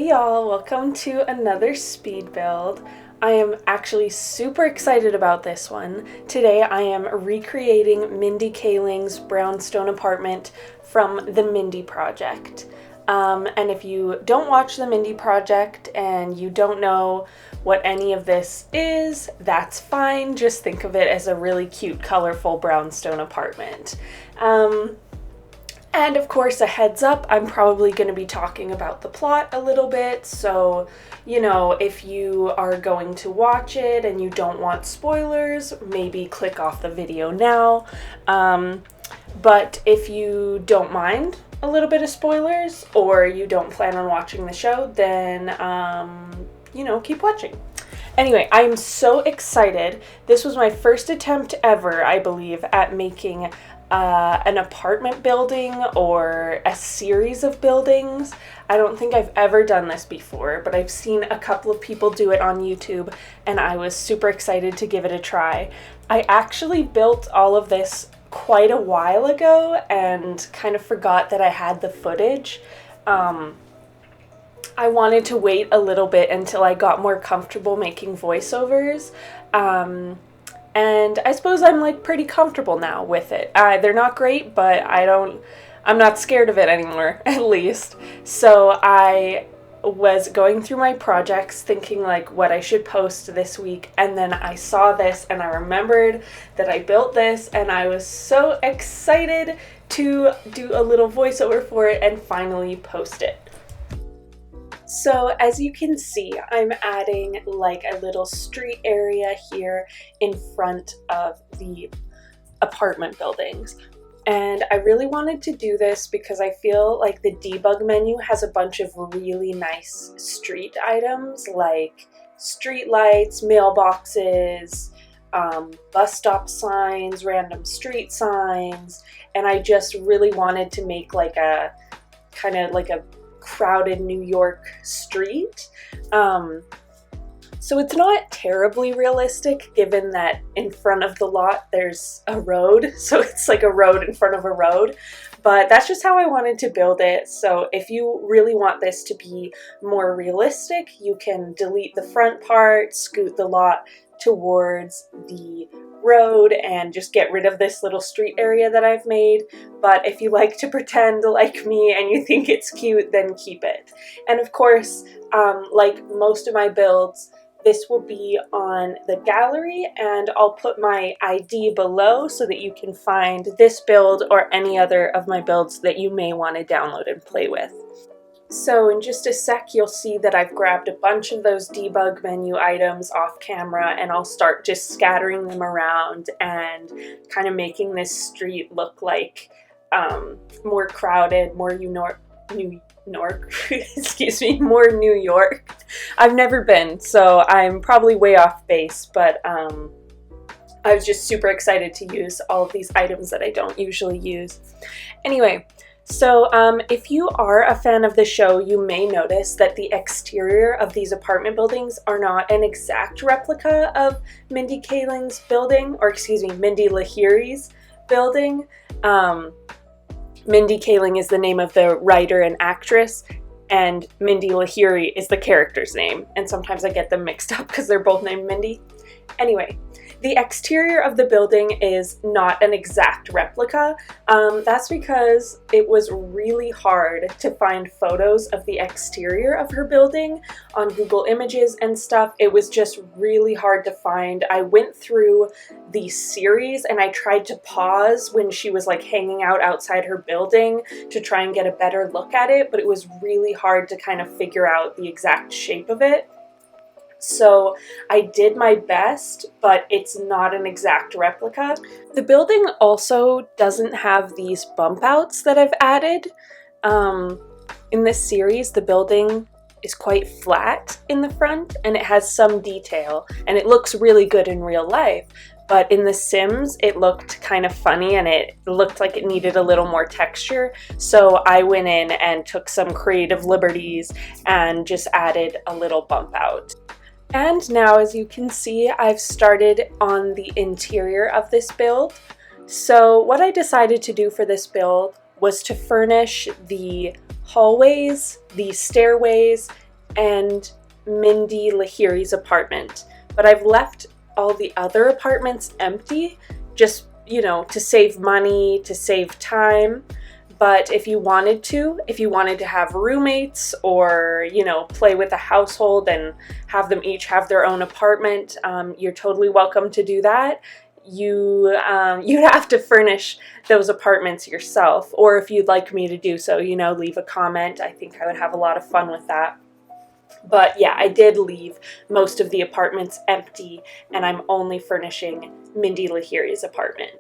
Hey y'all, welcome to another speed build. I am actually super excited about this one. Today I am recreating Mindy Kaling's Brownstone apartment from the Mindy Project. And if you don't watch the Mindy Project and you don't know what any of this is, that's fine. Just think of it as a really cute, colorful brownstone apartment. And of course, a heads up, I'm probably going to be talking about the plot a little bit, so, if you are going to watch it and you don't want spoilers, maybe click off the video now. But if you don't mind a little bit of spoilers, or you don't plan on watching the show, then, keep watching. Anyway, I'm so excited. This was my first attempt ever, I believe, at making an apartment building or a series of buildings. I don't think I've ever done this before, but I've seen a couple of people do it on YouTube, and I was super excited to give it a try. I actually built all of this quite a while ago and kind of forgot that I had the footage. I wanted to wait a little bit until I got more comfortable making voiceovers. And I suppose I'm pretty comfortable now with it. They're not great, but I'm not scared of it anymore, at least. So I was going through my projects thinking what I should post this week, and then I saw this and I remembered that I built this, and I was so excited to do a little voiceover for it and finally post it. So as you can see, I'm adding a little street area here in front of the apartment buildings. And I really wanted to do this because I feel like the debug menu has a bunch of really nice street items like street lights, mailboxes, bus stop signs, random street signs, and I just really wanted to make a kind of a crowded New York street. So it's not terribly realistic given that in front of the lot there's a road, so it's like a road in front of a road, but that's just how I wanted to build it. So if you really want this to be more realistic, you can delete the front part, scoot the lot towards the road, and just get rid of this little street area that I've made. But if you like to pretend like me and you think it's cute, then keep it. And of course, like most of my builds, this will be on the gallery, and I'll put my ID below so that you can find this build or any other of my builds that you may want to download and play with. So in just a sec, you'll see that I've grabbed a bunch of those debug menu items off camera, and I'll start just scattering them around and kind of making this street look like more crowded, more more New York. I've never been, so I'm probably way off base, but I was just super excited to use all of these items that I don't usually use. Anyway, so if you are a fan of the show, you may notice that the exterior of these apartment buildings are not an exact replica of Mindy Kaling's building, or Mindy Lahiri's building. Mindy Kaling is the name of the writer and actress, and Mindy Lahiri is the character's name, and sometimes I get them mixed up because they're both named Mindy. Anyway, the exterior of the building is not an exact replica. That's because it was really hard to find photos of the exterior of her building on Google Images and stuff. It was just really hard to find. I went through the series and I tried to pause when she was hanging out outside her building to try and get a better look at it, but it was really hard to kind of figure out the exact shape of it. So I did my best, but it's not an exact replica. The building also doesn't have these bump outs that I've added. In this series, the building is quite flat in the front, and it has some detail, and it looks really good in real life. But in The Sims, it looked kind of funny, and it looked like it needed a little more texture. So I went in and took some creative liberties and just added a little bump out. And now, as you can see, I've started on the interior of this build. So what I decided to do for this build was to furnish the hallways, the stairways, and Mindy Lahiri's apartment. But I've left all the other apartments empty, just, you know, to save money, to save time. But if you wanted to have roommates or, you know, play with a household and have them each have their own apartment, you're totally welcome to do that. You'd have to furnish those apartments yourself, or if you'd like me to do so, you know, leave a comment. I think I would have a lot of fun with that. But yeah, I did leave most of the apartments empty, and I'm only furnishing Mindy Lahiri's apartment.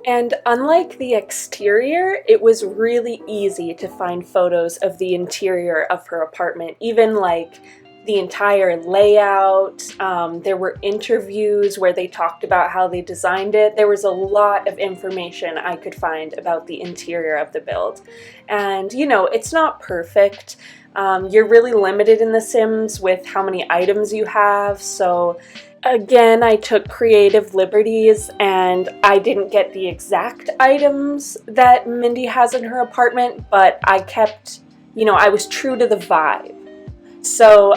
And unlike the exterior, it was really easy to find photos of the interior of her apartment, even like the entire layout. There were interviews where they talked about how they designed it. There was a lot of information I could find about the interior of the build. And, you know, it's not perfect. You're really limited in The Sims with how many items you have, so again, I took creative liberties and I didn't get the exact items that Mindy has in her apartment, but I kept, you know, I was true to the vibe. So,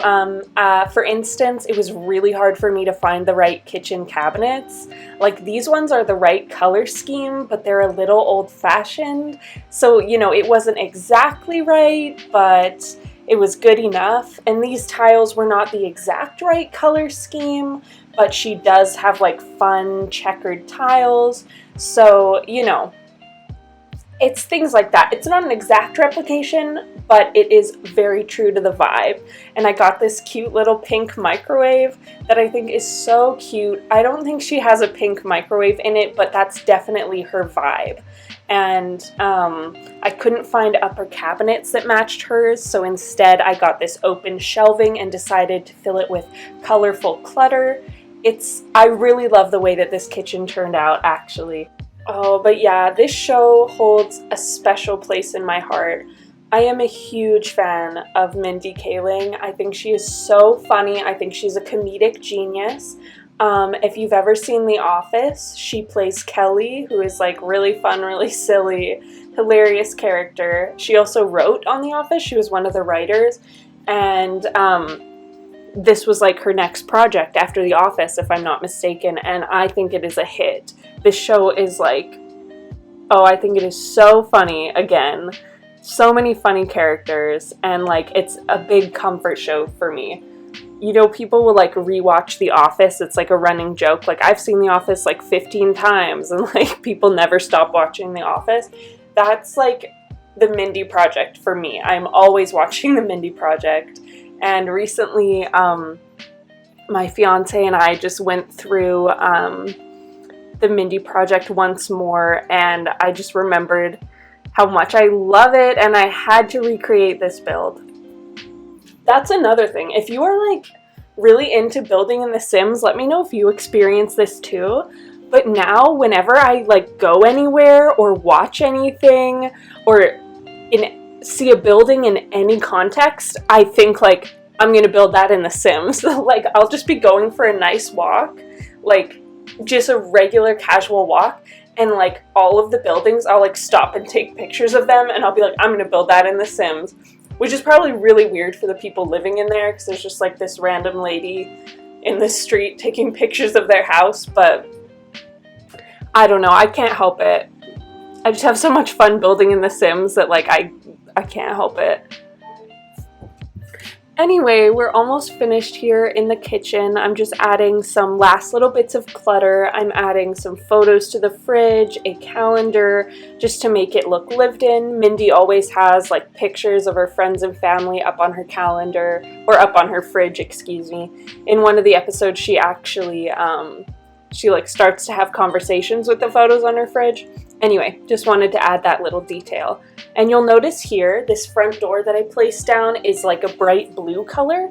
for instance, it was really hard for me to find the right kitchen cabinets. Like, these ones are the right color scheme, but they're a little old-fashioned. So, you know, it wasn't exactly right, but it was good enough. And these tiles were not the exact right color scheme, but she does have like fun checkered tiles. So, you know, it's things like that. It's not an exact replication, but it is very true to the vibe. And I got this cute little pink microwave that I think is so cute. I don't think she has a pink microwave in it, but that's definitely her vibe. And I couldn't find upper cabinets that matched hers, so instead I got this open shelving and decided to fill it with colorful clutter. I really love the way that this kitchen turned out, actually. Oh, but yeah, this show holds a special place in my heart. I am a huge fan of Mindy Kaling. I think she is so funny. I think she's a comedic genius. If you've ever seen The Office, she plays Kelly, who is like really fun, really silly, hilarious character. She also wrote on The Office. She was one of the writers, and this was like her next project after The Office, if I'm not mistaken, and I think it is a hit. This show is like, oh, I think it is so funny again. So many funny characters, and like it's a big comfort show for me. You know, people will like rewatch The Office. It's like a running joke. Like, I've seen The Office like 15 times, and like people never stop watching The Office. That's like the Mindy Project for me. I'm always watching the Mindy Project. And recently, my fiance and I just went through the Mindy Project once more, and I just remembered how much I love it, and I had to recreate this build. That's another thing. If you are like really into building in The Sims, let me know if you experience this too. But now, whenever I like go anywhere or watch anything or see a building in any context, I think like I'm gonna build that in The Sims. Like, I'll just be going for a nice walk, like just a regular casual walk, and like all of the buildings, I'll like stop and take pictures of them, and I'll be like, I'm gonna build that in The Sims. Which is probably really weird for the people living in there, because there's just like this random lady in the street taking pictures of their house, but I don't know, I can't help it. I just have so much fun building in The Sims that like I can't help it. Anyway, we're almost finished here in the kitchen. I'm just adding some last little bits of clutter. I'm adding some photos to the fridge, a calendar, just to make it look lived in. Mindy always has like pictures of her friends and family up on her calendar, or up on her fridge, excuse me. In one of the episodes, she actually, she like starts to have conversations with the photos on her fridge. Anyway, just wanted to add that little detail. And you'll notice here, this front door that I placed down is like a bright blue color.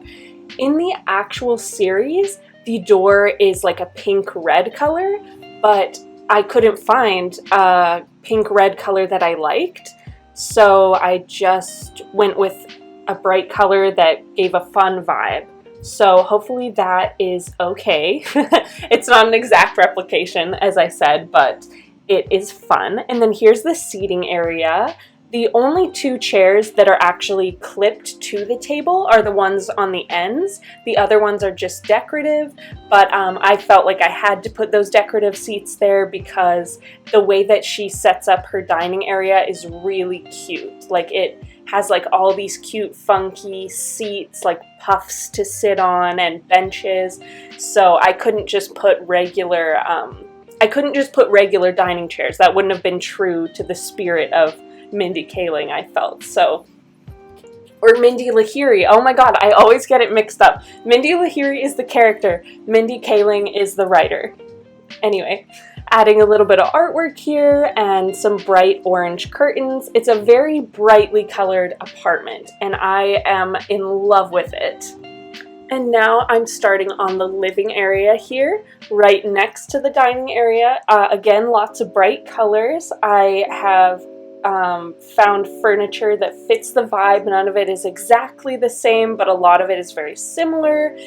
In the actual series, the door is like a pink-red color, but I couldn't find a pink-red color that I liked, so I just went with a bright color that gave a fun vibe. So hopefully that is okay. It's not an exact replication, as I said, but it is fun. And then here's the seating area. The only two chairs that are actually clipped to the table are the ones on the ends. The other ones are just decorative, but I felt like I had to put those decorative seats there because the way that she sets up her dining area is really cute. Like, it has like all these cute funky seats, like puffs to sit on and benches. So I couldn't just put regular dining chairs. That wouldn't have been true to the spirit of Mindy Kaling, I felt. So, or Mindy Lahiri. Oh my god, I always get it mixed up. Mindy Lahiri is the character. Mindy Kaling is the writer. Anyway, adding a little bit of artwork here and some bright orange curtains. It's a very brightly colored apartment, and I am in love with it. And now I'm starting on the living area here, right next to the dining area. Again, lots of bright colors. I have found furniture that fits the vibe. None of it is exactly the same, but a lot of it is very similar.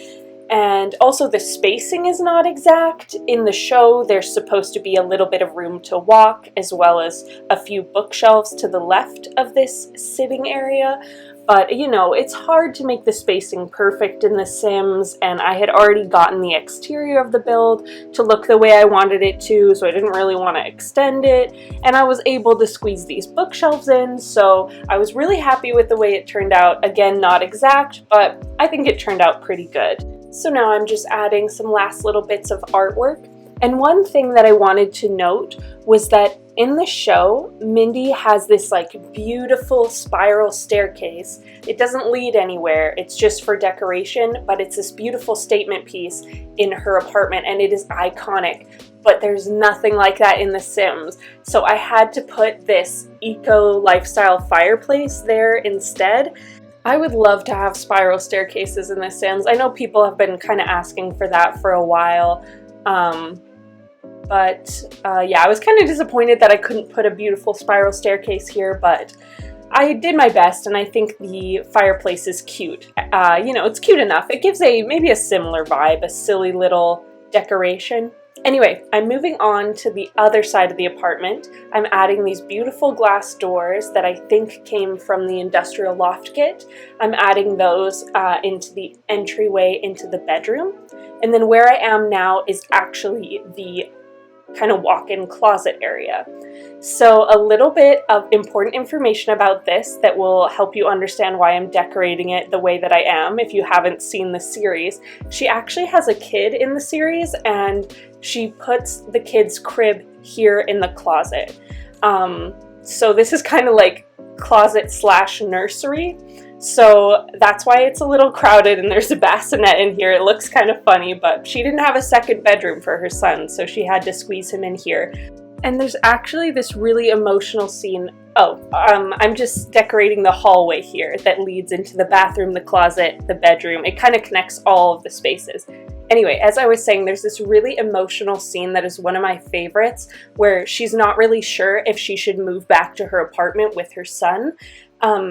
And also the spacing is not exact. In the show, there's supposed to be a little bit of room to walk, as well as a few bookshelves to the left of this sitting area. But, you know, it's hard to make the spacing perfect in The Sims, and I had already gotten the exterior of the build to look the way I wanted it to, so I didn't really want to extend it, and I was able to squeeze these bookshelves in, so I was really happy with the way it turned out. Again, not exact, but I think it turned out pretty good. So now I'm just adding some last little bits of artwork. And one thing that I wanted to note was that in the show, Mindy has this like beautiful spiral staircase. It doesn't lead anywhere, it's just for decoration, but it's this beautiful statement piece in her apartment and it is iconic. But there's nothing like that in The Sims. So I had to put this eco lifestyle fireplace there instead. I would love to have spiral staircases in The Sims. I know people have been kind of asking for that for a while. Yeah, I was kind of disappointed that I couldn't put a beautiful spiral staircase here, but I did my best, and I think the fireplace is cute. You know, it's cute enough. It gives maybe a similar vibe, a silly little decoration. Anyway, I'm moving on to the other side of the apartment. I'm adding these beautiful glass doors that I think came from the industrial loft kit. I'm adding those into the entryway into the bedroom. And then where I am now is actually the kind of walk-in closet area. So a little bit of important information about this that will help you understand why I'm decorating it the way that I am if you haven't seen the series. She actually has a kid in the series and she puts the kid's crib here in the closet. So this is kind of like closet / nursery. So that's why it's a little crowded and there's a bassinet in here. It looks kind of funny, but she didn't have a second bedroom for her son, so she had to squeeze him in here. And there's actually this really emotional scene. I'm just decorating the hallway here that leads into the bathroom, the closet, the bedroom. It kind of connects all of the spaces. Anyway, as I was saying, there's this really emotional scene that is one of my favorites where she's not really sure if she should move back to her apartment with her son.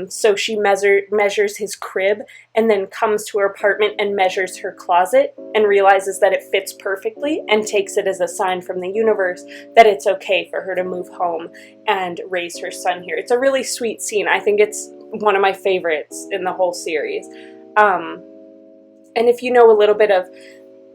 So she measures his crib and then comes to her apartment and measures her closet and realizes that it fits perfectly and takes it as a sign from the universe that it's okay for her to move home and raise her son here. It's a really sweet scene. I think it's one of my favorites in the whole series. And if you know a little bit of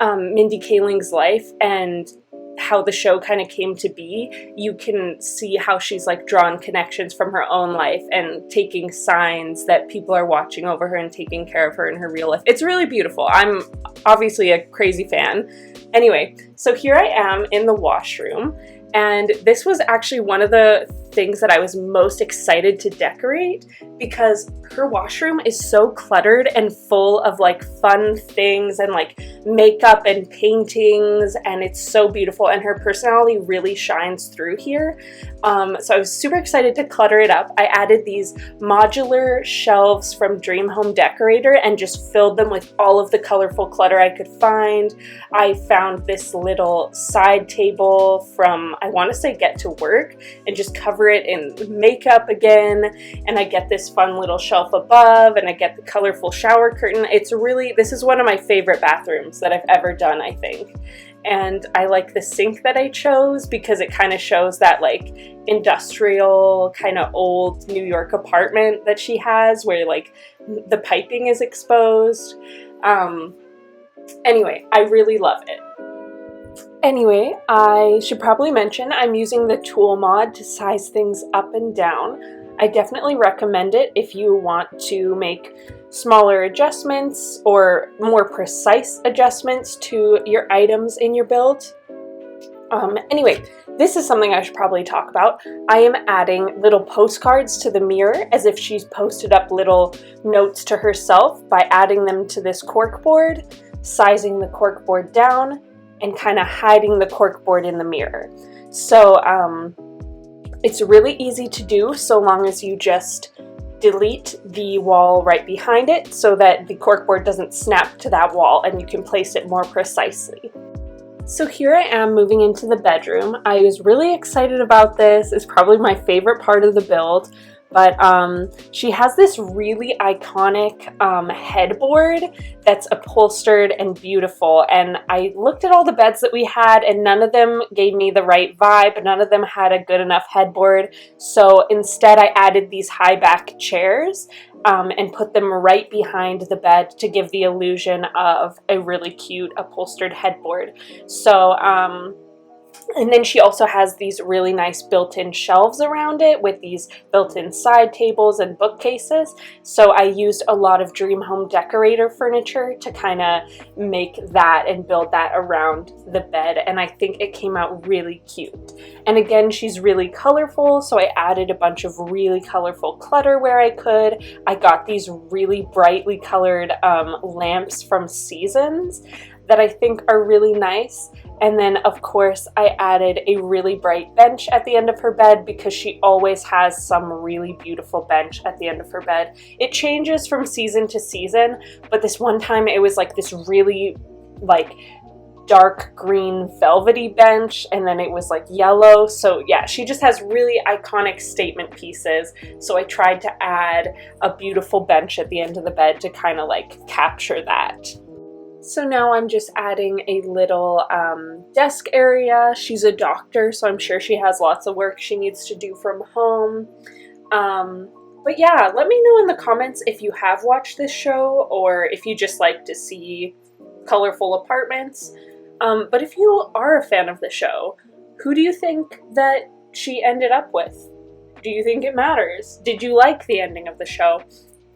Mindy Kaling's life and how the show kind of came to be, you can see how she's like drawn connections from her own life and taking signs that people are watching over her and taking care of her in her real life. It's really beautiful. I'm obviously a crazy fan. Anyway, so here I am in the washroom, and this was actually one of the things that I was most excited to decorate because her washroom is so cluttered and full of like fun things and like makeup and paintings, and it's so beautiful and her personality really shines through here. So I was super excited to clutter it up. I added these modular shelves from Dream Home Decorator and just filled them with all of the colorful clutter I could find. I found this little side table from, I want to say, Get to Work, and just cover it in makeup again. And I get this fun little shelf above, and I get the colorful shower curtain. This is one of my favorite bathrooms that I've ever done, I think. and I like the sink that I chose because it kind of shows that like industrial kind of old New York apartment that she has where like the piping is exposed. Anyway, I really love it. Anyway, I should probably mention I'm using the tool mod to size things up and down. I definitely recommend it if you want to make smaller adjustments or more precise adjustments to your items in your build. Anyway, this is something I should probably talk about. I am adding little postcards to the mirror as if she's posted up little notes to herself by adding them to this corkboard, sizing the corkboard down, and kind of hiding the corkboard in the mirror. So it's really easy to do so long as you just delete the wall right behind it so that the corkboard doesn't snap to that wall and you can place it more precisely. So here I am moving into the bedroom. I was really excited about this. It's probably my favorite part of the build. But she has this really iconic headboard that's upholstered and beautiful. And I looked at all the beds that we had and none of them gave me the right vibe. None of them had a good enough headboard. So instead I added these high back chairs and put them right behind the bed to give the illusion of a really cute upholstered headboard. So, and then she also has these really nice built-in shelves around it with these built-in side tables and bookcases. So I used a lot of Dream Home Decorator furniture to kind of make that and build that around the bed. And I think it came out really cute. And again, she's really colorful. So I added a bunch of really colorful clutter where I could. I got these really brightly colored lamps from Seasons that I think are really nice. And then of course I added a really bright bench at the end of her bed because she always has some really beautiful bench at the end of her bed. It changes from season to season, but this one time it was like this really like dark green velvety bench, and then it was like yellow. So yeah, she just has really iconic statement pieces. So I tried to add a beautiful bench at the end of the bed to kind of like capture that. So now I'm just adding a little desk area. She's a doctor, so I'm sure she has lots of work she needs to do from home. But yeah, let me know in the comments if you have watched this show or if you just like to see colorful apartments. But if you are a fan of the show, who do you think that she ended up with? Do you think it matters? Did you like the ending of the show?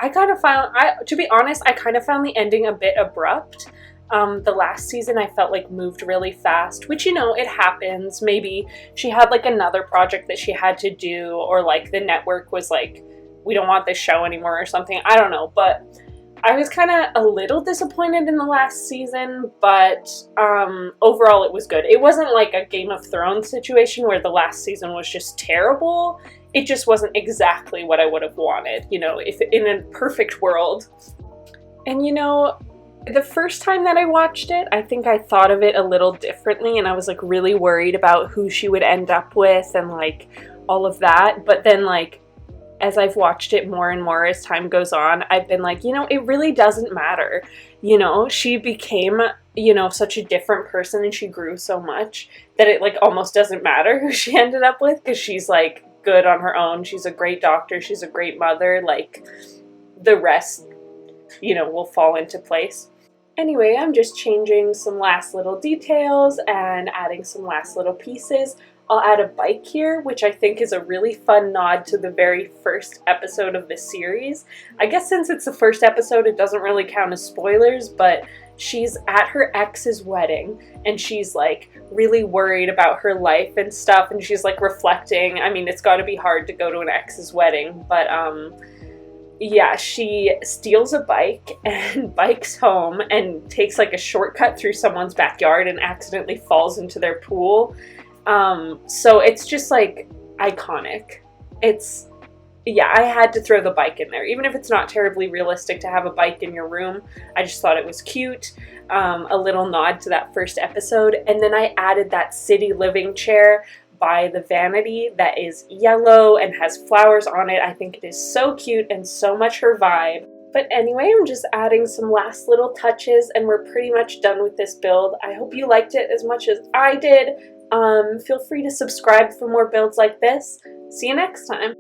To be honest, I kind of found the ending a bit abrupt. The last season I felt like moved really fast, which, you know, it happens. Maybe she had like another project that she had to do, or like the network was like, we don't want this show anymore or something. I don't know, but I was kind of a little disappointed in the last season, but overall it was good. It wasn't like a Game of Thrones situation where the last season was just terrible. It just wasn't exactly what I would have wanted, you know, if in a perfect world. And you know, the first time that I watched it, I think I thought of it a little differently, and I was like really worried about who she would end up with and like all of that. But then like, as I've watched it more and more as time goes on, I've been like, you know, it really doesn't matter. You know, she became, you know, such a different person and she grew so much that it like almost doesn't matter who she ended up with, because she's like good on her own. She's a great doctor. She's a great mother. Like the rest, you know, will fall into place. Anyway, I'm just changing some last little details and adding some last little pieces. I'll add a bike here, which I think is a really fun nod to the very first episode of the series. I guess since it's the first episode, it doesn't really count as spoilers, but she's at her ex's wedding and she's like really worried about her life and stuff, and she's like reflecting. I mean, it's got to be hard to go to an ex's wedding, but yeah, she steals a bike and bikes home and takes like a shortcut through someone's backyard and accidentally falls into their pool. So it's just like iconic. Yeah, I had to throw the bike in there. Even if it's not terribly realistic to have a bike in your room, I just thought it was cute. A little nod to that first episode. And then I added that city living chair by the vanity that is yellow and has flowers on it. I think it is so cute and so much her vibe. But anyway, I'm just adding some last little touches and we're pretty much done with this build. I hope you liked it as much as I did. Feel free to subscribe for more builds like this. See you next time.